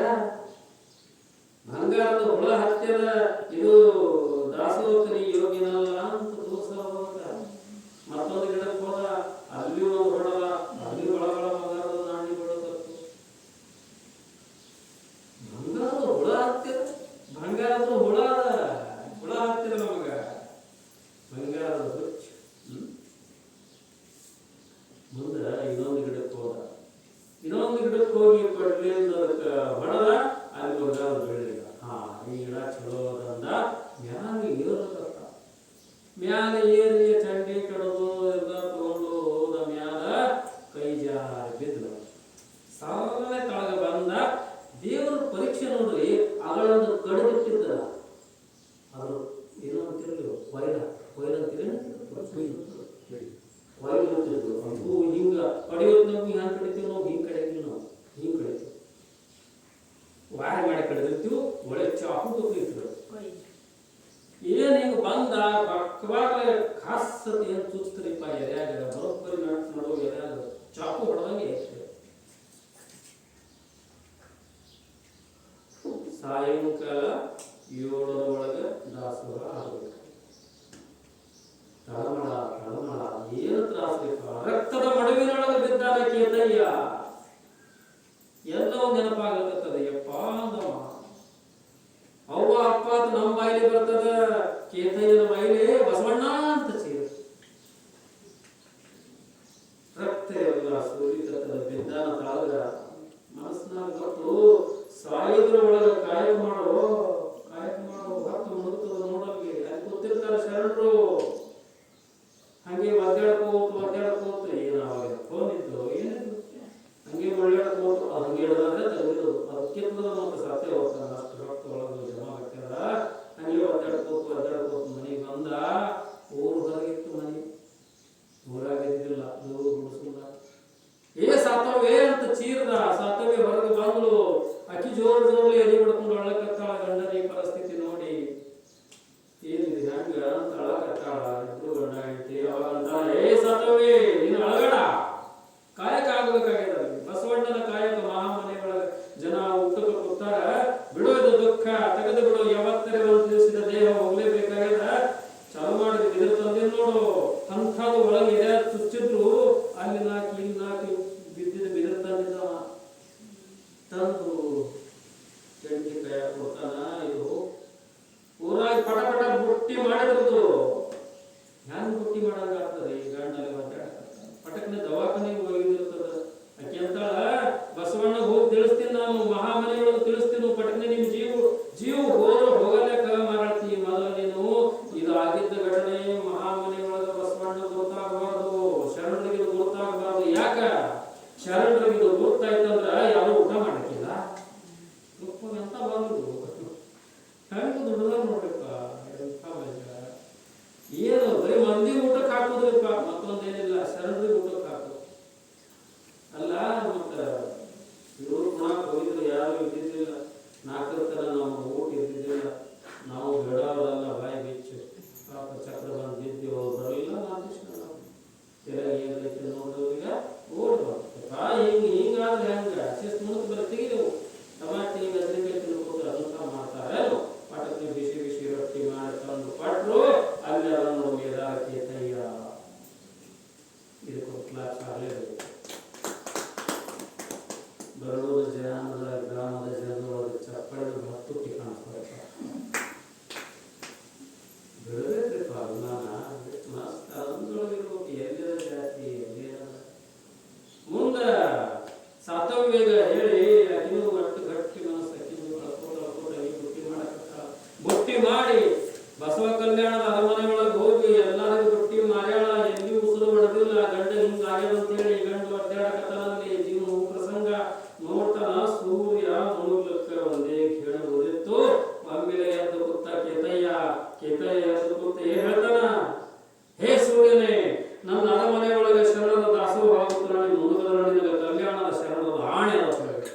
ಬಂಗಾರದ ಹುಳ ಹತ್ತಿರ ಇದು ದಾಸೋಹಕರಿ ಯೋಗಿನಲ್ಲ ಅಂತ ದೋಸ ಹೋದ. ಮತ್ತೊಂದು ಗಿಡಕ್ಕೆ ಹೋದ, ಅಲ್ಲಿ ಒಂದು ಹೊಡದ, ಅಲ್ಲಿ ಒಳಗಳ ಬಂಗಾರದ ನಾಣ್ಯ ಬೀಳಕತ್ತು. ಬಂಗಾರದ ಹುಳ ಹತ್ತಿರ, ಬಂಗಾರದ ಹುಳ ಹತ್ತಿರ ನಮಗ ಬಂಗಾರದ ಹುಚ್ಚ. ಮುಂದೆ ಇನ್ನೊಂದು ಗಿಡಕ್ಕೆ ಹೋದ, ಇನ್ನೊಂದು ಗಿಡಕ್ಕೆ ಹೋಗಿ ಪಡ್ಲಿಂದ ಅದಕ್ಕೆ ಹೊಡೆದ, ಅಲ್ಲಿ ಬಂಗಾರ ಬೀಳಲಿಲ್ಲ. ಈ ಗಿಡ ಚಲೋ ಅದಂದ ಮ್ಯಾಲ ಏರ್ಲತ್ತ. ಮ್ಯಾಲ ಏರಿ ಚಂಡಿ ಕಡದು ಎಲ್ಲ ತಗೊಂಡು ಹೋದ. ಮ್ಯಾಲ ಕೈ ಜಾರಿ ಬಿದ್ದು ಸಾವೇ ತಳಗ ಬಂದ. ದೇವರ ಪರೀಕ್ಷೆ ನೋಡ್ರಿ, ಅಗಳನ್ನು ಕಡಿದಿಟ್ಟಿದ್ದ. ಅದು ಏನೋ ಅಂತಿರ್ಲಿ ವೈರ ಅಂತೀರಿ, ವೈರ ಅಂತಿದ್ರು. ಅದು ಹಿಂಗ ಕಡಿಯೋದು ನಮ್ಗೆ ಹ್ಯಾಂಗ ಕಡಿತೀವಿ ನಾವು? ಹಿಂಗೆ ಕಡಿತೀವಿ ನಾವು, ಹಿಂಗೆ ಕಡಿತೀವಿ. ವಾರ ಮಾಡಿ ಕಡಿದಿರ್ತೀವಿ, ಒಳ್ಳೆ ಚಾಕು ತಗೊಳ್ತೀವಿ. ಏನ್ ಹಿಂಗ ಬಂದ ಪಕ್ಕವಾಗಲೇ ಖಾಸತ್ ಏನ್ ಚುಚ್ತರಿಪ್ಪ ಎದ್ಯಾಗ, ಬರೋಬ್ಬರಿ ನಡುವ ಎದ್ಯಾಗ ಚಾಕು ಹೊಡೆದಂಗೆ ಐತೆ. ಸಾಯಂಕಾಲ 7 ದಾಸೋಹ ಆಗಬೇಕು. ತಳಮಳ ಏನು ತ್ರಾಸರಿಪ್ಪ. ರಕ್ತದ ಮಡುವಿನೊಳಗೆ ಬಿದ್ದಾನೆ ಕೇತಯ್ಯ. ಎಲ್ಲವೂ ನೆನಪಾಗತ್ತದ. ಯಪ್ಪ ಅಂದವ, ಅವ್ವ ಅಪ್ಪ ಅಂತ ನಮ್ಮ ಬಾಯಿಲಿ ಬರ್ತದ, ಕೇತಯ್ಯನ ಬಾಯಿಲಿ ಬಸವಣ್ಣ ಅಂತ ಸೇರ. ರಕ್ತ ಎಲ್ಲ ಸೂರಿತದ ಬಿದ್ದಾನ ತಾಳಗ. ಮನಸ್ಸಿನಾಗ ಗೊತ್ತು, ಸಾಯುದ್ರ ಒಳಗ ಕಾಯಕ ಮಾಡೋ ಹೊತ್ತು ಮುಡುತ್ತದ ನೋಡಲ್ಲಿ. ಅಲ್ಲಿ ಕೂತಿರ್ತಾರ ಶರಣರು, ಹಂಗೆ ಒದ್ದಾಡ್ಕೋತ ಏನಾವಾಗ ಫೋನ್ ಇತ್ತು ಏನಿತ್ತು, ಹಂಗೆ ಒಳ್ಳಾಡ್ಕೋತ ಅದು ಹಂಗೆ ಹಿಡಿದ್ರೆ ತೆಗೆದು ಅದು ಕಿತ್ತದ ಮತ್ತು ಸತ್ಯ ಹೋಗ್ತಾನೆ. ಅಷ್ಟು ರಕ್ತ ಒಳಗೆ ಜಮಾ ಆಗ್ತದ. ಹಂಗೆ ಒದ್ದಾಡ್ಕೋತ ಮನೆಗೆ ಬಂದ. ಊರು ಹೊರಗಿತ್ತು ಮನೆ, ಊರಾಗಿದ್ದಿಲ್ಲ, ದೂರು ಗುಡಿಸಿಲ್ಲ. ಸಾತವೇ ಅಂತ ಚೀರ್ದ. ಸಾತವೇ ಹೊರಗೆ ಬಂದ್ಲು. ಅಕ್ಕಿ ಜೋರ್ಲಿ ಎದೆ ಬಿಡ್ಕೊಂಡು ಅಳಕತ್ತಾಳ. ಗಂಡನ ಈ ಪರಿಸ್ಥಿತಿ ನೋಡಿ ಏನಿದೆ ಹಂಗ ಅಂತ ಅಳಕತ್ತಾಳ. ಇಬ್ರು ಗಂಡ ಹೆಂಡತಿ. ಅವಾಗಂತ ಸಾತವೇ ನೀನು ಅಳಗಡ, ಕಾಯಕ ಆಗ್ಬೇಕಾಗ್ಯದ. ಬಸವಣ್ಣನ ಕಾಯಕ ಮಹಾಮನೆ ಒಳಗ ಜನ ಊಟಕ್ಕೆ ಕೂತಾರ. ಬಿಡೋದು ದುಃಖ ತೆಗೆದು ಬಿಡು, ಯಾವತ್ತರೆ ಒಂದು ದಿವಸದ ದೇಹ ಹೋಗ್ಲೇಬೇಕಾಗ್ಯದ. ಚಾಲು ಮಾಡಿದ ಬಿದಿರು ತಂದಿದ್ ನೋಡು. ಅಂಥದ್ದು ಒಳಗೆ ಎದೆ ಚುಚ್ಚಿದ್ರು ಅಲ್ಲಿ ನಾಕಿ ಇಲ್ಲಿ ನಾಕಿ ಬಿದ್ದಿದ ಬಿದಿರು ತಂದಿದ್ದವ. ತಂದು ಹೆಂಡತಿ ಕೈಯಾಗ ಕೊಡ್ತಾನ. ಇದು ಊರಾಗ ಪಟ ಬುಟ್ಟಿ ಮಾಡಿದ್ರದು. ಹೆಂಗ್ ಬುಟ್ಟಿ ಮಾಡೋದು ಆದಂಗ ಆಗ್ತದೆ. ಈ ಗಂಡಲ್ಲಿ ಪಟಕ್ನೆ ದವಾಖಾನೆಗೆ ಹೋಗಿರ್ತದ. ಆಕೆ ಅಂತಾಳ, ಬಸವಣ್ಣಗೆ ಹೋಗಿ ತಿಳಿಸ್ತೀನಿ, ನಾನು ಮಹಾಮನೆಯೊಳಗೆ ತಿಳಿಸ್ತೀನಿ, ಪಟಕ್ನೆ ನಿಮ್ ಜೀವ ಹೋಗಲೇಕ ಮಾರಾಡ್ತಿ. ಮೊದಲು ನೀನು ಇದು ಆಗಿದ್ದ ಘಟನೆ ಮಹಾಮನೆಯೊಳಗೆ ಬಸವಣ್ಣ ಗೊತ್ತಾಗಬಾರ್ದು, ಶರಣರಿಗೆ ಗೊತ್ತಾಗಬಾರ್ದು. ಯಾಕ ಶರಣರಿಗೆ ಇದು ಗೊತ್ತಾಯ್ತಂದ್ರ ಯಾರು ಊಟ ಮಾಡಕ್ಕಿಲ್ಲ. ಎಂತ ಬಂದ್ರು ಹೆಂಗ ದುಡ್ದಾರ ನೋಡ್ರಿಪ್ಪ. ಏನು ಬರೀ ಮಂದಿ ಊಟಕ್ಕೆ ಹಾಕೋದ್ರಿಪ್ಪ, ಮತ್ತೊಂದೇನಿಲ್ಲ, ಶರಣರಿಗೆ ಊಟಕ್ಕೆ ಹಾಕೋದು ಅಲ್ಲ. ಮತ್ತ ಇವರು ಕುಣಾಕ್ ಹೋಗಿದ್ರು, ಯಾರು ಇದ್ದಿದ್ದಿಲ್ಲ. 4 ತರ ನಾವು ಊಟ ಇದ್ದಿದ್ದಿಲ್ಲ. ನಾವು ಬಿಡೋದಲ್ಲ, ಬಾಯಿ ಬಿಚ್ಚು ಪಾಪ ಚಕ್ರ ಬಂದು ಬಿದ್ದಿ ಅವ್ರು ಬರಲಿಲ್ಲ. ಏನೈತೆ ನೋಡಿದವ್ರಿಗೆ ಓಡ್ ಹಿಂಗಾದ್ರೆ ಹೆಂಗ ಶಿಸ್ತು ಮುಂದಕ್ಕೆ ಬರ ತೆಗಿದೆವು. ಟಮಾಟಿ ಗಜರಿಕಾಯಿ ತಿನ್ಕೋದ್ರೆ ಅದನ್ನ ಮಾಡ್ತಾರೆ. ಪಾಠಕ್ಕೆ ಬಿಸಿ ಬಿಸಿ ರೊಟ್ಟಿ ಮಾಡಿ ತಂದು ಪಟ್ರು. ಅಲ್ಲಿ ಅದನ್ನು ಮೇದಾರಕ್ಕೆ ತಯ್ಯ ಇದಕ್ಕೆ ಕ್ಲಾಸ್ ಆಗಲೇಬೇಕು. ಬರೋದು ಜನದ ಗ್ರಾಮದ ಜನರು ಚಪ್ಪಳಿ ಹತ್ತುಟ್ಟಿ ಕಾಣಿಸ್ತಾರೆ. ಬಿಡಬೇಕ್ರಿಪ್ಪ ಅಭಿಮಾನ, ಮಸ್ತ್ ಅದರೊಳಗಿರ್ಬೇಕು. ಎಲ್ಲಿರೋ ಜಾತಿ ಎಲ್ಲಿ ಮುಂದ ಸಾತವ್ಯಗ ಹೇಳಿ ಅಕಿನೂ ಒಟ್ಟು ಗಟ್ಟಿ ಮನಸ್ಸು, ಅಕಿನೂ ಬುಟ್ಟಿ ಮಾಡಕತ್ತ. ಬುಟ್ಟಿ ಮಾಡಿ ಬಸವ ಕಲ್ಯಾಣದ ಅರಮನೆಯೊಳಗೆ ಹೋಗಿ ಎಲ್ಲರಿಗೂ ಬುಟ್ಟಿ ಮಾರ್ಯಾಳ. ಎಲ್ಲಿ ಉಸಿರು ಹೊಡೆದಿಲ್ಲ. ಗಂಡ ಹಿಂಗಾಗ್ಯದ ಅಂತೇಳಿ ಗಂಡು ಅಡ್ಡಾಡಕತ್ತನಲ್ಲಿ ಜೀವನ ಪ್ರಸಂಗ ನೋಡ್ತಾನ. ಸೂರ್ಯ ಮುಳುಗ್ಲಕ್ಕ ಒಂದೇ ಕೇಳಿ ಓದಿತ್ತು. ಆಮೇಲೆ ಎದ್ದು ಕೂತ ಕೇತಯ್ಯ ಎದ್ದು ಕೂತ ಏನ್ ಹೇಳ್ತಾನ, ಹೇ ಸೂರ್ಯನೇ, ನನ್ನ ಅರಮನೆಯೊಳಗೆ ಶರಣರ ದಾಸೋಹ ಆಗುತ್ತ ಮುಳುಗದ ನಿನಗೆ ಕಲ್ಯಾಣದ ಶರಣದ ಆಣೆ ಅಂತ ಹೇಳಿ.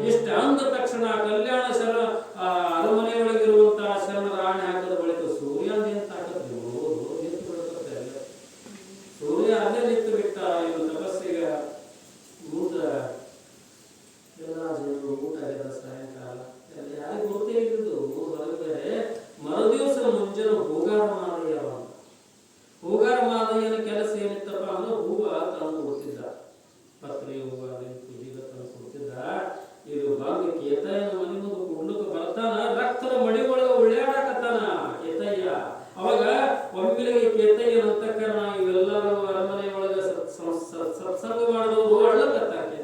ಇಷ್ಟ ಅಂದ ತಕ್ಷಣ ಕಲ್ಯಾಣ ಶರಣ ಅರಮನೆಯೊಳಗಿರುವಂತಹ ಶರಣರ ಆಣೆ ಹಾಕದ ಬಳಿಕ ಸೂರ್ಯ ಅಂತ ಹಾಕತ್ತೆ. ನಿಂತು ಬಿಡುತ್ತೆ. ಸೂರ್ಯ ಅಲ್ಲೇ ನಿಂತು ಬಿಟ್ಟ. ಇನ್ನು ತಪಸ್ಸಿಗೆ ಮುಂದ ಎಲ್ಲ ಜನರು ಊಟ ಆಗಿದ ಸಾಯಂಕಾಲ ಯಾರಿಗೆ ಗೊತ್ತೇ ಇದ್ದು ಹೊರಗಡೆ. ಮರುದಿವಸ ಮುಂಜಾನೆ ಹೂಗಾರ ಮಾದಯ್ಯನ ಕೆಲಸ ಏನಿತ್ತಪ್ಪ ಅಂದ್ರೆ ಹೂವ ತಂದು ಕೊಡ್ತಿದ್ದ. ಪತ್ರಿ ಹೂವ ಪೂಜೆಗೆ ತಂದು ಕೊಡ್ತಿದ್ದ. ಇದು ಬಂದು ಕೇತಯ್ಯನ ಮನೆ ಮುಂದೆ ಕುಡ್ಲಕ್ಕೆ ಬರ್ತಾನ. ರಕ್ತದ ಮಡಿ ಒಳಗೆ ಉಳ್ಳಾಡಕತ್ತಾನ ಕೇತಯ್ಯ. ಅವಾಗ ಒಮ್ಮೆಲೆಗೆ ಕೇತಯ್ಯನ ಅಂತಃಕರಣ ಇವೆಲ್ಲರೂ ಅರಮನೆ ಒಳಗೆ ಸತ್ಸಂಗ ಮಾಡಿದವರು ಅಳ್ಳಕತ್ತಾಕೆ.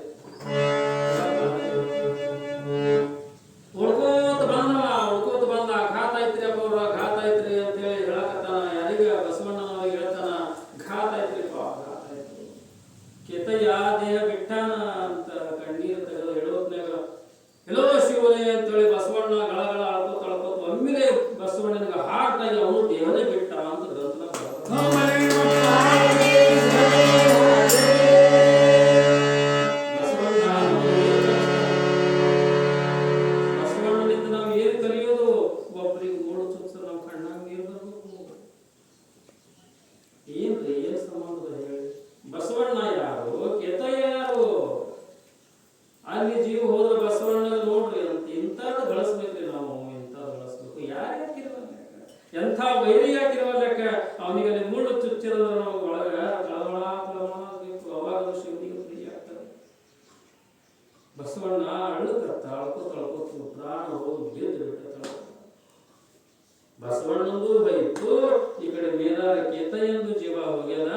ಉಳ್ಕೋತ ಬಂದ ಘಾತ ಐತ್ರಿ ಅಪ್ಪ ಅವ್ರ, ಘಾತ ಐತ್ರಿ ಅಂತ ಹೇಳಿ ಹೇಳಕತ್ತಾನ. ಯಾರಿಗ ಬಸವಣ್ಣನವ್ರಿಗೆ ಹೇಳ್ತಾನ, ಘಾತ ಐತ್ರಿಪ್ಪ, ಘಾತ ಐತ್ರಿ. ಕೇತಯ್ಯ ದೇಹ ಬಿಟ್ಟಾನ ಅಂತ ಕಣ್ಣೀರು ತೆಗೆದು ಹೇಳೋತ್ನಾಗ, ಎಲ್ಲೋ ಶಿವನೇ ಅಂತೇಳಿ ಬಸವಣ್ಣ ಗಳಗಳ ಅಳ್ಕೋತ ಒಮ್ಮೆಲೆ ಬಸವಣ್ಣನಿಗೆ ಹಾರ್ಟ್ ಆಗಿ ಅವನು ದೇಹನೇ ಬಿಟ್ಟ ಅಂತ ಗ್ರಂಥನ ಬಸವಣ್ಣನಿಂದ ನಾವು ಏನು ಕಲಿಯೋದು? ಒಬ್ಬರಿಗೆ ಮೂಳು ಚುಚ್ಚ ನಾವು ಕಣ್ಣಾಗ ನೀರು ಬರ್ಬೇಕು. ಏನ್ರಿ ಏನ್ ಸಂಬಂಧ ಹೇಳಿ? ಬಸವಣ್ಣ ಯಾರು, ಕೇತಯ್ಯ ಯಾರು? ಅಲ್ಲಿ ಜೀವ ಹೋದ್ರೆ ಬಸವಣ್ಣ ನೋಡ್ರಿ ಅಂತ ಇಂಥದ್ದು ಬಳಸ್ಬೇಕ್ರಿ ನಾವು. ಇಂಥದ್ದು ಬಳಸ್ಬೇಕು. ಯಾರ್ಯಾಕಿರುವಲ್ಲ, ಎಂಥ ವೈರಿ ಯಾಕಿರುವಲ್ಲಕ್ಕ. ಅವನಿಗೆ ಅಲ್ಲಿ ಮುಳ್ಳು ಚುಚ್ಚಿರೋದ್ರ ನಮಗೆ ಒಳಗ ಬೇಕು. ಅವಾಗ ಶಿವನಿಗೆ ಪ್ರಿಯ ಆಗ್ತದೆ. ಬಸವಣ್ಣ ಅಳ್ಳುತ್ತ ಅಳ್ಕೋತು ಪ್ರಾಣ ಹೋಗಿ ಬಿದ್ದು ಬಿಟ್ಟ. ಬಸವಣ್ಣಂದು ಬೈತು, ಈ ಕಡೆ ಮೇದಾರ ಕೇತಯ್ಯಂದು ಜೀವ ಹೋಗ್ಯದ.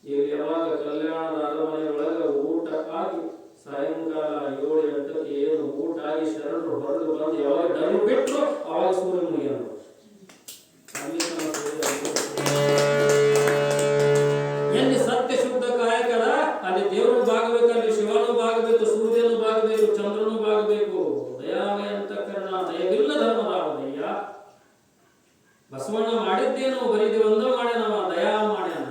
ಇಲ್ಲಿ ಯಾವಾಗ ಕಲ್ಯಾಣದ ಅರಮನೆ ಒಳಗೆ ಊಟ ಆಗಿ ಸಾಯಂಕಾಲ 7-8ಕ್ಕೆ ಏನು ಊಟ ಆಗಿ ಶರಣರು ಹೊರಗೆ ಬಂದು ಯಾವಾಗ ಡರು ಬಿಟ್ಟರು ಅವಾಗ ಸೂರ್ಯ ಮುಗಿಯನು. ಎಲ್ಲಿ ಸತ್ಯ ಶುದ್ಧ ಕಾಯಕದ ಅಲ್ಲಿ ದೇವರು ಬಾಗಬೇಕು, ಅಲ್ಲಿ ಶಿವನು ಬಾಗಬೇಕು, ಸೂರ್ಯನು ಬಾಗಬೇಕು, ಚಂದ್ರನು ಬಾಗಬೇಕು. ದಯಾಮಯ ಅಂತಃಕರಣ, ದಯವಿಲ್ಲ ಧರ್ಮದಾವದಯ್ಯ. ಬಸವಣ್ಣ ಮಾಡಿದ್ದೇನು ಬರೀದಿ ಒಂದ ಮಾಡ್ಯಾನವ, ದಯಾ ಮಾಡ್ಯಾನ.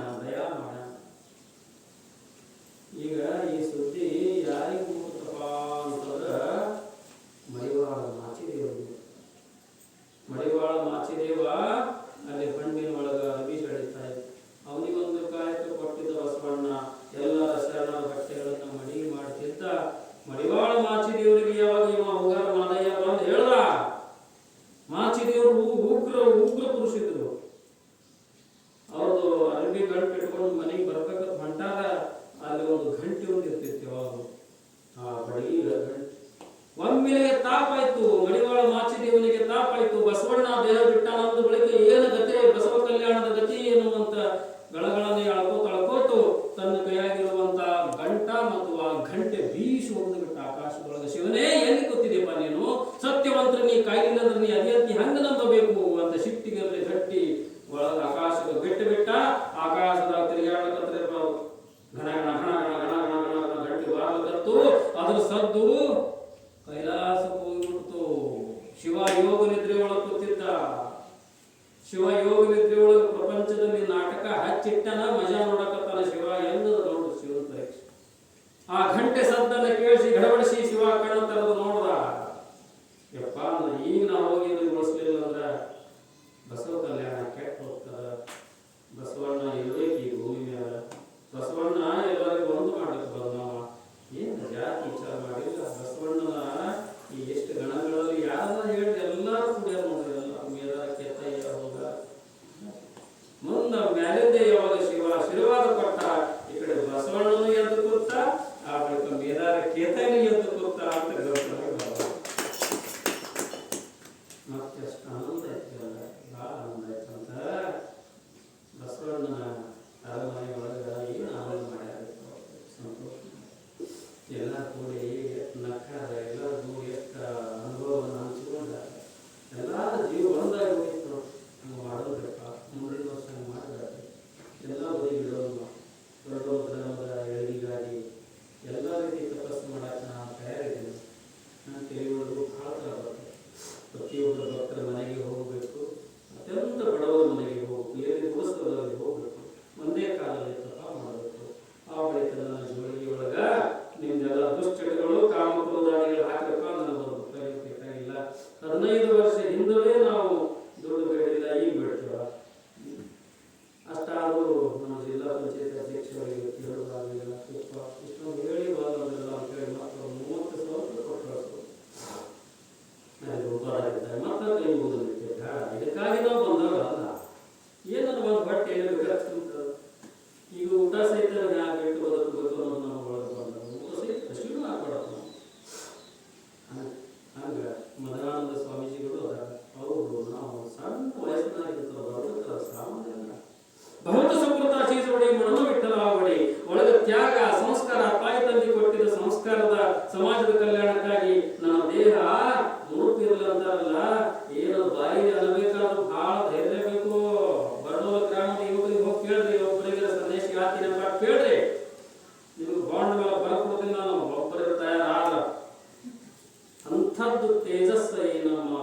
ಈಗ ಈ ಸುದ್ದಿ ಯಾರಿಗೂ ಮುಗಿತಪ್ಪ ಅಂತಂದ್ರೆ ಮಡಿವಾಳ ಮಾಚಿದೇವ ಅಲ್ಲಿ ಹಣ್ಣಿನ ಒಳಗ ಅಭಿ ಬೆಳೀತಾ ಇತ್ತು. ಅವನಿಗೊಂದು ಕಾಯಕ ಕೊಟ್ಟಿದ್ದ ಬಸವಣ್ಣ. ಎಲ್ಲರ ಶರಣರ ಬಟ್ಟೆಗಳನ್ನ ಮಡಿ ಮಾಡ್ತಿದ್ದ. ಮಡಿವಾಳ ಮಾಚಿದೇವರಿಗೆ ಯಾವಾಗ ಇವ ಹೂಗಾರ ಮಾದಯ್ಯ ಬಂದು ಹೇಳ್ದ, ಮಾಚಿದೇವರು ಉಗ್ರ ಪುರುಷ ಇದ್ರು. ಅವ್ರದ್ದು ಅರಬಿ ಗಂಟು ಇಟ್ಕೊಂಡು ಮನೆಗೆ ಬರ್ಬೇಕಂತ ಹೊಂಟಾಗ ಅಲ್ಲಿ ಒಂದು ಗಂಟೆ ಒಂದು ಇರ್ತಿತ್ತು. ಯಾವಾಗ ಆ ಬಡಗಿ ಗಂಟೆ ಒಮ್ಮೆಲೆ ತಾಪಾಯ್ತು. ಮಡಿವಾಳ ಮಾಚಿದೇವನಿಗೆ ತಾಪಾಯ್ತು. ಬಸವಣ್ಣ ದೇಹ ಬಿಟ್ಟಾನಂದ ಬಳಿಕ ಏನು ಗತಿ, ಬಸವ ಕಲ್ಯಾಣದ ಗತಿ ಎನ್ನುವಂತ ಗಳಗಳನ್ನೇ ಅಳ್ಕೋತು ತನ್ನ ಕೈಯಾಗಿರುವಂತ ಗಂಟ ಮತ್ತು ಆ ಗಂಟೆ ಬೀಸಿ ಹೋಗ್ದು ಬಿಟ್ಟ ಆಕಾಶದೊಳಗೆ. ಶಿವನೇ ಎಲ್ಲಿ ಕೂತಿದೆಯಪ್ಪ ನೀನು, ಸತ್ಯವಂತರ ನೀ ಕಾಯಿಲ್ಲ ಅಂದ್ರೆ ನೀ ಅದೇಂತಿ ಹೆಂಗ ನಂಬಬೇಕು ಅಂತ ಸಿಟ್ಟಿಗೆಲ್ಲಿ ಗಟ್ಟಿ ಒಳಗ ಆಕಾಶದ ಬಿಟ್ಟ ಆಕಾಶದ ತಿರುಗಾಡಕತ್ರೆ ಘನ ಘನ ಘನ ಘನ ಘನ ಘನ ಘನ ಘನ ಗಂಟೆ ಬಾರಲಕತ್ತು. ಅದ್ರ ಸದ್ದು ಕೈಲಾಸಕ್ಕೆ ಹೋಗ್ಬಿಡ್ತು. ಶಿವ ಯೋಗ ನಿದ್ರೆ ಒಳಗೆ ಕೂತಿದ್ದ. ಶಿವ ಯೋಗ ನಿದ್ರೆ ಒಳಗೆ ಪ್ರಪಂಚದಲ್ಲಿ ನಾಟಕ ಹಚ್ಚಿಟ್ಟನ, ಮಜಾ ನೋಡಕತ್ತಾನ. ಶಿವ ಎಂದದ ನೋಡು ಶಿವನ ಪರೀಕ್ಷೆ. ಆ ಗಂಟೆ ಸದ್ದನ್ನ ಕೇಳಿಸಿ ಗಡಬಡಿಸಿ ಶಿವ ಕಣ್ಣ ತರದು ನೋಡ್ದ. ಯಪ್ಪ ಈಗ ನಾವು ಹೋಗಿ ಉಳಿಸ್ಲಿಲ್ಲ ಅಂದ್ರೆ ಬಸವ ಕಲ್ಯಾಣ ಕೆಟ್ಟ ಹೋಗ್ತದ. ಬಸವಣ್ಣ ಇರ್ಬೇಕು ಈ ಭೂಮಿ ಮೇಲೆ. ಬಸವಣ್ಣ ಎಲ್ಲರಿಗೂ ಒಂದು ಮಾಡಕ್ಕೆ ಬಂದವ. ಏನು ಜಾತಿ ವಿಚಾರ ಮಾಡಿಲ್ಲ. ಬಸವಣ್ಣನ ಈ ಎಷ್ಟು ಗಣಗಳಲ್ಲಿ ಯಾರನ್ನ ಹೇಳಿ ಎಲ್ಲರೂ ಕುಡಿಯೋದು ನೋಡಿ. ಎಲ್ಲ ಮೇಲ ಕೆತ್ತಯ್ಯ ಹೋಗ ಮುಂದ ಮ್ಯಾಲಿಂದೆ ಯಾವಾಗ ಶಿವ ಆಶೀರ್ವಾದ ಕೊಟ್ಟ, ಈ ಕಡೆ ಬಸವಣ್ಣನು ಎದ್ದು ಕೂತ, ಆ ಬಳಿಕ ಮೇದಾರ ಕೇತನು ಎದ್ದು ಕೂತ ಅಂತ ಮತ್ತೆ ಅಷ್ಟು ಆನಂದ ಆಯ್ತಲ್ಲ, ಭಾಳ ಆನಂದ ಆಯ್ತಂತ. ಬಸವಣ್ಣನ ಅರಮನೆ ಒಳಗೆ ಏನು ಆನಂದ ಮಾಡ್ಯಾರ, ಸಂತೋಷ. ಎಲ್ಲ ಕೂಡಿ ನಕ್ಕಾರ, ಎಲ್ಲರೂ ಕೂಡಿ ಎಷ್ಟು ಅನುಭವವನ್ನು ಹಂಚಿಕೊಂಡಾರ. ಎಲ್ಲಾರ ಜೀವ ಒಂದಾಗಿ ಹೋಗಿತ್ತು. ಹಂಗೆ ಮಾಡೋದಪ್ಪ, ಮುಂದಿನ ವರ್ಷ ಹಂಗೆ ಮಾಡಬೇಡ್ರಿ. ಎಲ್ಲ ಬರೀ ಬಿಡೋದು, ದೊಡ್ಡ ಧರ್ಮದ ಎಳಗಿಗಾಗಿ ಎಲ್ಲ ರೀತಿ ತಪಸ್ಸು ಮಾಡಕ್ಕೆ ನಾನು ತಯಾರಿದ್ದೀನಿ. ನಾನು ತಿಳಿಯುವುದು ಭಾಳ ಥರ ಬರ್ತದೆ. ಪ್ರತಿಯೊಬ್ಬರ ಭಕ್ತರ ಮನೆಗೆ ಹೋಗಬೇಕು, ಅತ್ಯಂತ ಬಡವರ ಮನೆಗೆ ಹೋಗಬೇಕು, ಏರಿ ಗುಡಿಸಲಲ್ಲಿ ಹೋಗಬೇಕು, ಒಂದೇ ಕಾಲದಲ್ಲಿ ತಪ ಮಾಡಬೇಕು. ಆ ಬಳಿಕ ನನ್ನ ಜೋಳಿಗೆ ಒಳಗ ನಿಮ್ದೆಲ್ಲ ದುಶ್ಚಟಗಳು ಕಾಮಕ್ರೋಧಾದಿಗಳು ಹಾಕಬೇಕು. ನನಗೊಂದು ಬೇಕಾಗಿಲ್ಲ. 15 ವರ್ಷ ಹಿಂದಲೇ ನಾವು ದುಡ್ಡು ಬೇಡಿಲ್ಲ, ಈಗ ಬೇಡ್ತೀವ. ಅಷ್ಟಾದರೂ ನಮ್ಮ ಜಿಲ್ಲಾ ಪಂಚಾಯತ್ ಅಧ್ಯಕ್ಷರಿಗೆ ಕೇಳೋದಾಗಲಿಲ್ಲ. ಇಷ್ಟೊಂದು ಹೇಳಿ ಬಂದಲ್ಲ ಅಂತೇಳಿ ಮಾತ್ರ 30,000 ಕೊಟ್ಟು ಕಳಿಸ್ಬೋದು. ನನಗೆ ಉಪಹಾರಿದ್ದಾರೆ ಮಾತ್ರ ಕೈ ಮುಗಿದಿರುತ್ತೆ. ಇದಕ್ಕಾಗಿ ನಾವು ಬಂದವರು ಅಲ್ಲ. ಏನನ್ನು ಒಂದು ಬಟ್ಟೆ ಬೇಕಾಗ್ತದೆ. ಈಗ ಊಟ ಸಹಿತ ಯಾಕೆ ಇಟ್ಟು ಬದುಕಬೇಕು ಅನ್ನೋದು ನಾವು ಒಳಗೆ ಬಂದವು. ಊಟ ಸಹಿತ ಅಷ್ಟು ಹಾಕೊಡೋದು ನಾವು. ಹಂಗೆ ಮದನಾನಂದ ಸ್ವಾಮೀಜಿಗಳು ಅದಾರ. ಅವರು ನಾವು ಸಣ್ಣ ವಯಸ್ಸಿನಾಗಿರ್ತಾರೆ, ಬರುತ್ತಾರೆ ಸಾಮಾನ್ಯ ಬಹುತ ಸುಕೃತ ಚೀಸೊಡಿ ಮನಮ ವಿಠಲಾವಡಿ ಒಳಗೆ ತ್ಯಾಗ ಸಂಸ್ಕಾರ, ತಾಯಿ ತಂದೆ ಕೊಟ್ಟಿದ್ದ ಸಂಸ್ಕಾರದ ಸಮಾಜದ ಕಲ್ಯಾಣಕ್ಕಾಗಿ ನನ್ನ ದೇಹ ಮುರುಪಿರಲ್ಲ ಅಂತಾರಲ್ಲ, ಏನು ಬಾಯಿ ಅನ್ಬೇಕಾದ್ರೂ ಬಹಳ ಧೈರ್ಯ ಬೇಕು. ಬರೋದ ಗ್ರಾಮದ ಯುವಕರಿಗೆ ಹೋಗಿ ಕೇಳ್ರಿ, ಒಬ್ಬರಿಗೆ ಸಂದೇಶ ಹಾಕ್ತೀನಪ್ಪ ಕೇಳ್ರಿ. ನಿಮ್ಗೆ ಬಾಂಡ್ ಮೇಲೆ ಬರ್ಕೊಡ್ತೀನಿ ನಾನು, ಒಬ್ಬರಿಗೆ ತಯಾರಾದ ಅಂಥದ್ದು ತೇಜಸ್ಸು ಈ ನಮ್ಮ